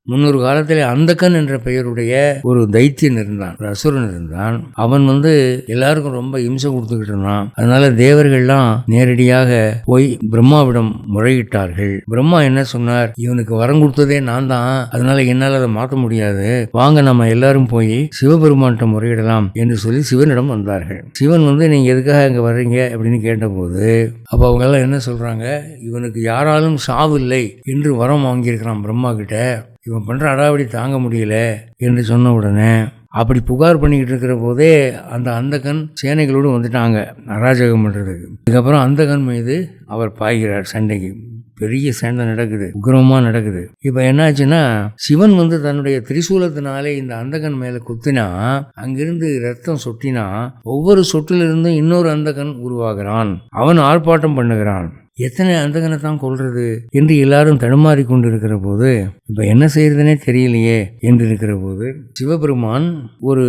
முன்னொரு காலத்தில் அந்தகன் என்ற பெயருடைய ஒரு தைத்தியன் இருந்தான், ஒரு அசுரன் இருந்தான். அவன் எல்லாருக்கும் ரொம்ப இம்சை கொடுத்துக்கிட்டு இருந்தான். அதனால தேவர்கள்லாம் நேரடியாக போய் பிரம்மாவிடம் முறையிட்டார்கள். பிரம்மா என்ன சொன்னார், இவனுக்கு வரம் கொடுத்ததே நான் தான், அதனால என்னால் அதை மாற்ற முடியாது, வாங்க நம்ம எல்லாரும் போய் சிவபெருமான்கிட்ட முறையிடலாம் என்று சொல்லி சிவனிடம் வந்தார்கள். சிவன் நீங்க எதுக்காக இங்க வர்றீங்க அப்படின்னு கேட்டபோது அப்ப அவங்க எல்லாம் என்ன சொல்றாங்க, இவனுக்கு யாராலும் சாவில்லை என்று வரம் வாங்கியிருக்கிறான் பிரம்மா கிட்ட, இவன் பண்ற அடாவடி தாங்க முடியல என்று சொன்ன உடனே அப்படி புகார் பண்ணிக்கிட்டு இருக்கிற போதே அந்த அந்தகன் சேனைகளோடு வந்துட்டாங்க அராஜகம் பண்றதுக்கு. அதுக்கப்புறம் அந்தகன் மீது அவர் பாய்கிறார் சண்டைக்கு. பெரிய சண்டை நடக்குது, உக்ரமா நடக்குது. இப்ப என்னாச்சுன்னா, சிவன் தன்னுடைய திரிசூலத்தினாலே இந்த அந்தகன் மேல குத்தினா அங்கிருந்து ரத்தம் சொட்டினா ஒவ்வொரு சொட்டிலிருந்தும் இன்னொரு அந்தகன் உருவாகிறான். அவன் ஆர்ப்பாட்டம் பண்ணுகிறான். எத்தனை அந்தகனை தான் கொள்றது என்று எல்லாரும் தடுமாறி கொண்டு இருக்கிற போது இப்ப என்ன செய்யறதுனே தெரியலையே என்று இருக்கிற போது சிவபெருமான் ஒரு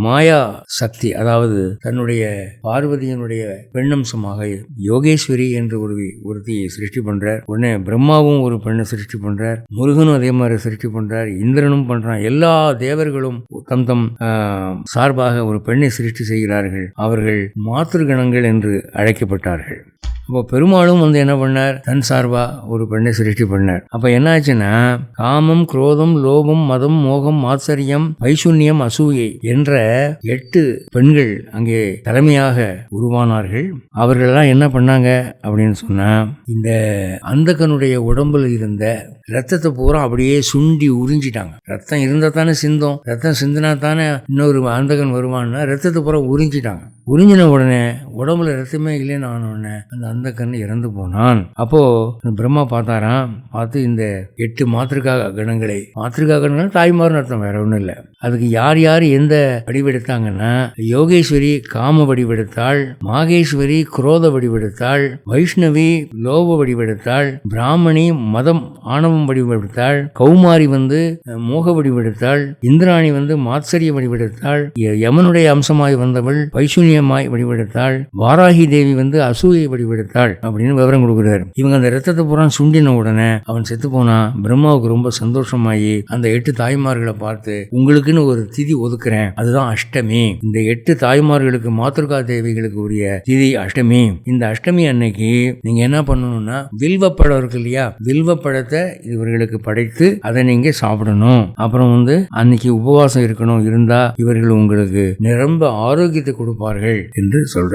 மாயா சக்தி, அதாவது தன்னுடைய பார்வதியினுடைய பெண்ணம்சமாக யோகேஸ்வரி என்று ஒருத்தியை சிருஷ்டி பண்றார். உடனே பிரம்மாவும் ஒரு பெண்ணை சிருஷ்டி பண்றார், முருகனும் அதே மாதிரி சிருஷ்டி பண்றார், இந்திரனும் பண்றான். எல்லா தேவர்களும் தம் தம் சார்பாக ஒரு பெண்ணை சிருஷ்டி செய்கிறார்கள். அவர்கள் மாத்திருகணங்கள் என்று அழைக்கப்பட்டார்கள். அப்போ பெருமாளும் என்ன பண்ணார், தன் சார்பா ஒரு பெண்ணை சிருஷ்டி பண்ணார். அப்ப என்ன ஆச்சுன்னா, காமம், குரோதம், லோபம், மதம், மோகம், ஆச்சரியம், வைசுன்யம், அசூயை என்ற 8 பெண்கள் அங்கே தலைமையாக உருவானார்கள். அவர்களெல்லாம் என்ன பண்ணாங்க அப்படின்னு சொன்னா, இந்த அந்தகனுடைய உடம்புல இருந்த ரத்தத்தை பூரா அப்படியே சுண்டி உறிஞ்சிட்டாங்க. ரத்தம் இருந்தா தானே சிந்தும், ரத்தம் சிந்தினா தானே இன்னொரு அந்தகன் வருவான்னா ரத்தத்தை பூரா உறிஞ்சிட்டாங்க. உறிஞ்சின உடனே உடம்புல ரத்தமே இல்லைன்னு ஆன உடனே அந்த அந்தகன் இறந்து போனான். அப்போ பிரம்மா பார்த்தாராம். பார்த்து இந்த 8 மாத்திருக்கா கணங்கள் தாய்மார்னு அர்த்தம், வேற ஒன்றும் இல்லை. அதுக்கு யார் யார் எந்த வடிவெடுத்தாங்கன்னா, யோகேஸ்வரி காம வடிவெடுத்தாள், மாகேஸ்வரி குரோத வடிவெடுத்தாள், வைஷ்ணவி லோப வடிவெடுத்தாள், பிராமணி மதம் ஆணவம் வடிவெடுத்தாள், கௌமாரி மோக வடிவெடுத்தாள், இந்திராணி மாத்சரிய வடிவெடுத்தாள், யமனுடைய அம்சமாய் வந்தவள் வைசுன்யமாய் வடிவெடுத்தாள், வாராகி தேவி அசூயை வடிவெடுத்தாள் அப்படின்னு விவரம் கொடுக்கிறார். இவங்க அந்த ரத்தத்தை பூரா சுண்டின உடனே அவன் செத்து போனா. பிரம்மாவுக்கு ரொம்ப சந்தோஷமாயி அந்த 8 தாய்மார்களை பார்த்து, உங்களுக்குன்னு ஒரு திதி ஒதுக்குறேன், அதுதான் அஷ்டமி. இந்த 8 தாய்மார்களுக்கு மாத்திருக்கா தேவிகளுக்கு உரிய திதி அஷ்டமி. இந்த அஷ்டமி அன்னைக்கு நீங்க என்ன பண்ணணும்னா, வில்வப்பழம் இருக்கு இல்லையா, வில்வப்பழத்தை இவர்களுக்கு படைத்து அதை நீங்க சாப்பிடணும். அப்புறம் அன்னைக்கு உபவாசம் இருக்கணும், இருந்தா இவர்கள் உங்களுக்கு நிரம்ப ஆரோக்கியத்தை கொடுப்பார்கள் என்று சொல்ற.